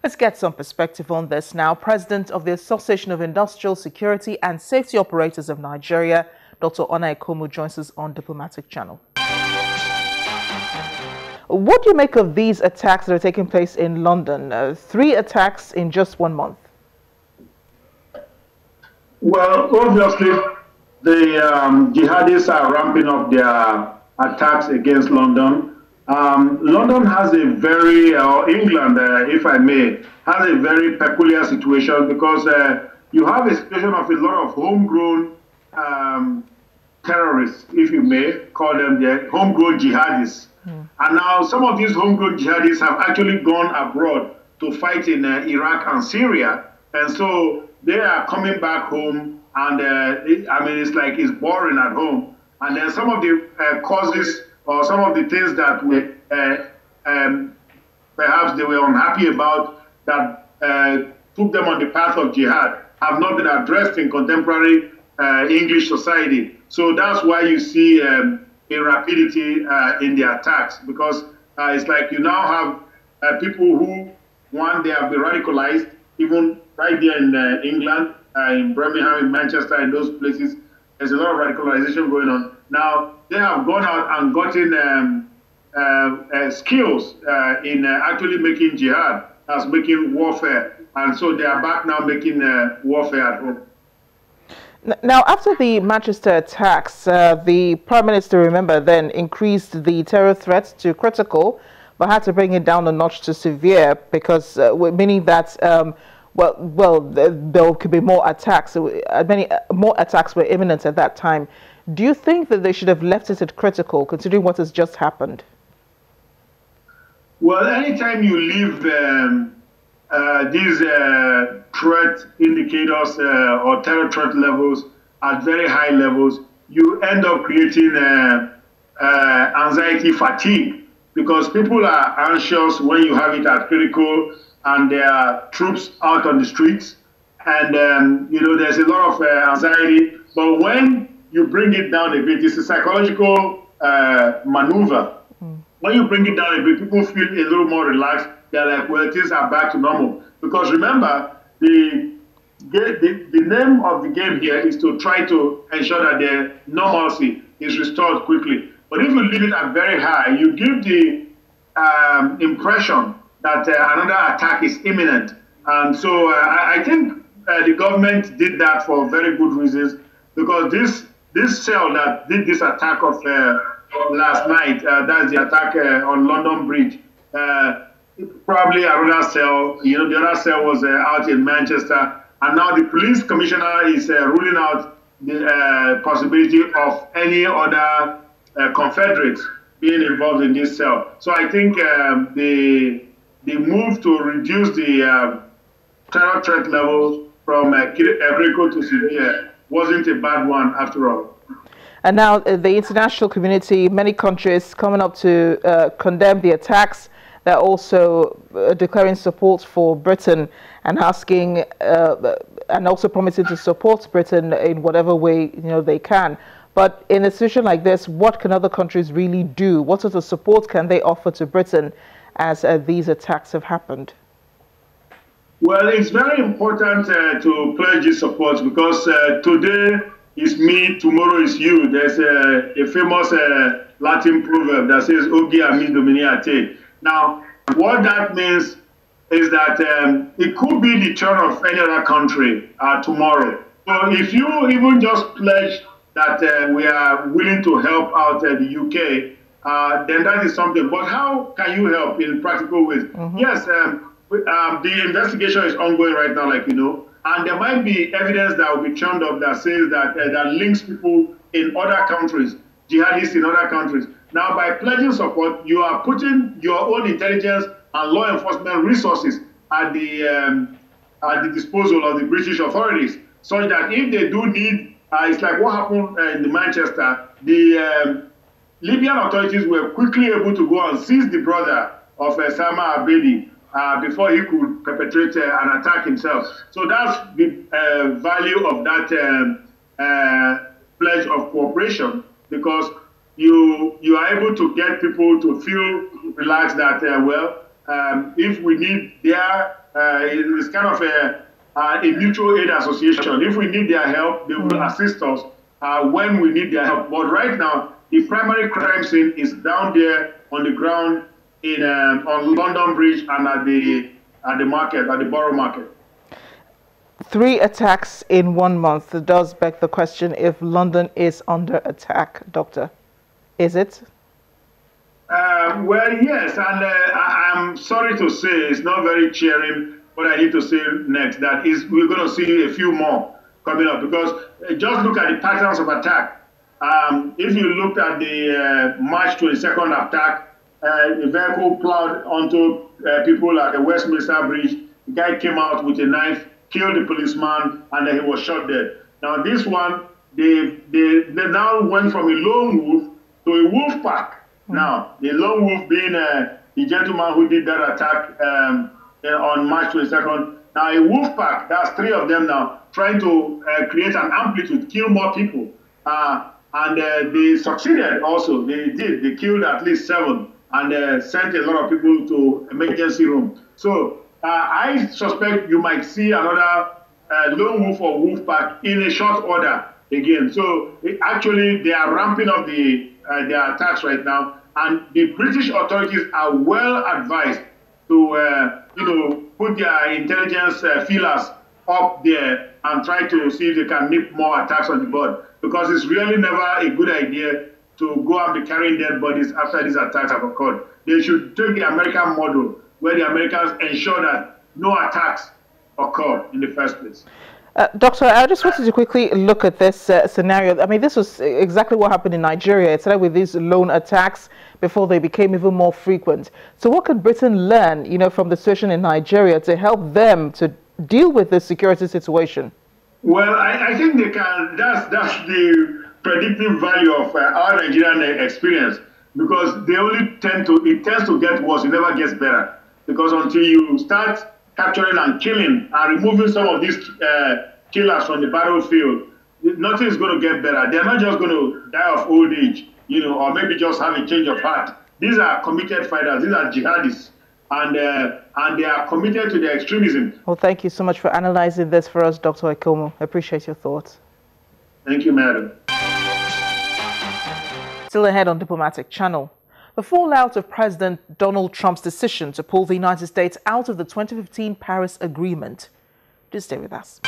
Let's get some perspective on this now. President of the Association of Industrial Security and Safety Operators of Nigeria, Dr. Ona Ekomu, joins us on Diplomatic Channel. What do you make of these attacks that are taking place in London? 3 attacks in just 1 month. Well, obviously, the jihadists are ramping up their attacks against London. London has a very, England, if I may, has a very peculiar situation because you have a situation of a lot of homegrown terrorists, if you may call them, the homegrown jihadists. And now some of these homegrown jihadists have actually gone abroad to fight in Iraq and Syria. And so they are coming back home, and it's like it's boring at home. And then some of the causes or some of the things that we perhaps they were unhappy about that took them on the path of jihad have not been addressed in contemporary English society. So that's why you see a rapidity in the attacks, because it's like you now have people who, one, they have been radicalized, even right there in England, in Birmingham, in Manchester, in those places. There's a lot of radicalization going on. Now, they have gone out and gotten skills in actually making jihad, as making warfare. And so they are back now making warfare at home. Now, after the Manchester attacks, the Prime Minister, remember, then increased the terror threat to critical, but had to bring it down a notch to severe, because meaning that there could be more attacks. Many more attacks were imminent at that time. Do you think that they should have left it at critical, considering what has just happened? Well, anytime you leave these threat indicators or terror threat levels at very high levels, you end up creating anxiety fatigue, because people are anxious when you have it at critical and there are troops out on the streets, and there's a lot of anxiety. But when you bring it down a bit, it's a psychological maneuver. When you bring it down a bit, people feel a little more relaxed. They're like, well, things are back to normal. Because remember, the name of the game here is to try to ensure that the normalcy is restored quickly. But if you leave it at very high, you give the impression that another attack is imminent. And so I think the government did that for very good reasons, because this cell that did this attack of last night, that's the attack on London Bridge, probably another cell, the other cell was out in Manchester, and now the police commissioner is ruling out the possibility of any other Confederates being involved in this cell. So I think the move to reduce the terror threat level from critical to severe wasn't a bad one after all. And now the international community, many countries coming up to condemn the attacks. They're also declaring support for Britain and asking and also promising to support Britain in whatever way they can. But in a situation like this, what can other countries really do? What sort of support can they offer to Britain as these attacks have happened? Well, it's very important to pledge this support, because today is me, tomorrow is you. There's a famous Latin proverb that says, "Ogi a mi domini a te." Now, what that means is that it could be the turn of any other country tomorrow. So if you even just pledge that we are willing to help out the UK, then that is something. But how can you help in practical ways? Yes, the investigation is ongoing right now, like you know, and there might be evidence that will be churned up that says that that links people in other countries, jihadists in other countries. Now, by pledging support, you are putting your own intelligence and law enforcement resources at the disposal of the British authorities, such that if they do need, it's like what happened in Manchester, the Libyan authorities were quickly able to go and seize the brother of Sama Abedi before he could perpetrate an attack himself. So that's the value of that pledge of cooperation, because you are able to get people to feel relaxed that, if we need their It's kind of a mutual aid association. If we need their help, they will assist us when we need their help. But right now, the primary crime scene is down there on the ground in on London Bridge and at the market, at the Borough Market. 3 attacks in 1 month. It does beg the question if London is under attack, Doctor. Is it? Well, yes, and I'm sorry to say it's not very cheering what I need to say next. That is, we're going to see a few more coming up because just look at the patterns of attack. If you looked at the March 22nd attack, a vehicle plowed onto people at the Westminster Bridge. The guy came out with a knife, killed the policeman, and then he was shot dead. Now this one, they now went from a lone wolf to a wolf pack. Now, the lone wolf being the gentleman who did that attack on March 22nd. Now, a wolf pack, that's 3 of them now, trying to create an amplitude, kill more people. And they succeeded also. They did. They killed at least 7 and sent a lot of people to emergency room. So I suspect you might see another lone wolf or wolf pack in a short order again. So actually, they are ramping up their attacks right now. And the British authorities are well advised to, put their intelligence feelers up there and try to see if they can nip more attacks on the bud. Because it's really never a good idea to go and be carrying dead bodies after these attacks have occurred. They should take the American model where the Americans ensure that no attacks occur in the first place. Doctor, I just wanted to quickly look at this scenario. I mean, this was exactly what happened in Nigeria. It started with these lone attacks before they became even more frequent. So what could Britain learn, from the situation in Nigeria to help them to deal with this security situation? Well, I think they can. That's the predictive value of our Nigerian experience, because they only tends to get worse. It never gets better, because until you start capturing and killing and removing some of these killers from the battlefield, nothing is going to get better. They're not just going to die of old age, or maybe just have a change of heart. These are committed fighters. These are jihadists, and they are committed to their extremism. Well, thank you so much for analyzing this for us, Dr. Ekomo. I appreciate your thoughts. Thank you, madam. Still ahead on Diplomatic Channel. The fallout of President Donald Trump's decision to pull the United States out of the 2015 Paris Agreement. Do stay with us.